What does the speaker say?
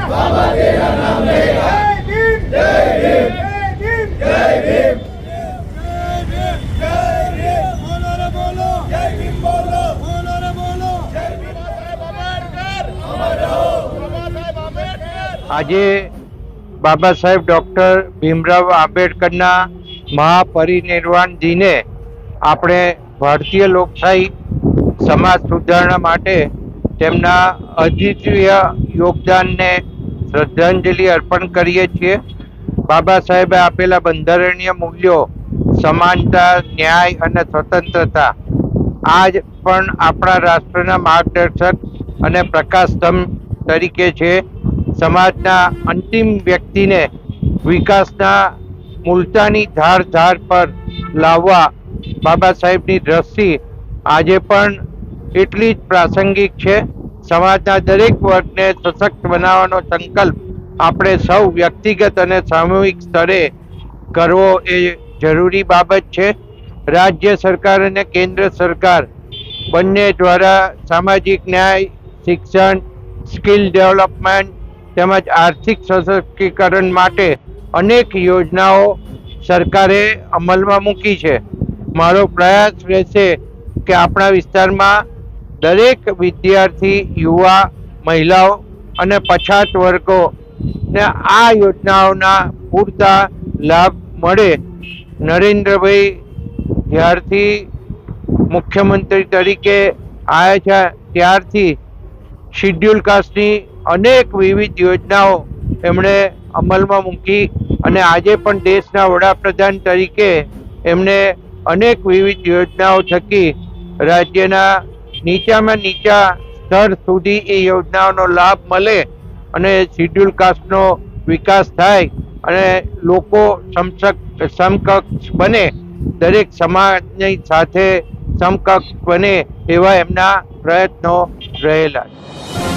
बाबा तेरा नाम लेगा। जय भीम, जय भीम, जय भीम, बोलो रे बोलो, जय भीम बोलो, बोलो रे बोलो, जय भीम। अमर रहो बाबा साहेब आंबेडकर। આજે બાબા સાહેબ ડૉક્ટર ભીમરાવ આંબેડકરના મહાપરિનિર્વાણ દિને આપણે ભારતીય લોકશાહી સમાજ સુધારણા માટે તેમના અદ્વિતીય યોગદાનને શ્રદ્ધાંજલિ અર્પણ કરીએ છીએ। બાબા સાહેબે આપેલા બંધારણીય મૂલ્યો સમાનતા, ન્યાય અને સ્વતંત્રતા આજ પણ આપણા રાષ્ટ્રના માર્ગદર્શક અને પ્રકાશ સ્તંભ તરીકે છે। સમાજના અંતિમ વ્યક્તિને વિકાસના મુલતાની ધાર પર લાવવા બાબા સાહેબની દ્રષ્ટિ આજે પણ એટલી જ પ્રાસંગિક છે। સમાજના દરેક વર્ગને સશક્ત બનાવવાનો સંકલ્પ આપણે સૌ વ્યક્તિગત અને સામૂહિક સ્તરે કરવો એ જરૂરી બાબત છે। રાજ્ય સરકાર અને કેન્દ્ર સરકાર બંને દ્વારા સામાજિક ન્યાય, શિક્ષણ, સ્કિલ ડેવલપમેન્ટ તેમજ આર્થિક સશક્તિકરણ માટે અનેક યોજનાઓ સરકારે અમલમાં મૂકી છે। મારો પ્રયાસ રહેશે કે આપણા વિસ્તારમાં દરેક વિદ્યાર્થી, યુવા, મહિલાઓ અને પછાત વર્ગોને આ યોજનાઓના પૂરતા લાભ મળે। નરેન્દ્રભાઈ જ્યારથી મુખ્યમંત્રી તરીકે આવ્યા છે ત્યારથી શિડ્યુલ કાસ્ટની અનેક વિવિધ યોજનાઓ એમણે અમલમાં મૂકી અને આજે પણ દેશના વડાપ્રધાન તરીકે એમને અનેક વિવિધ યોજનાઓ થકી રાજ્યના નીચામાં નીચા સ્તર સુધી એ યોજનાઓનો લાભ મળે અને શિડ્યુલ કાસ્ટનો વિકાસ થાય અને લોકો સમકક્ષ બને, દરેક સમાજની સાથે સમકક્ષ બને એવા એમના પ્રયત્નો રહેલા છે।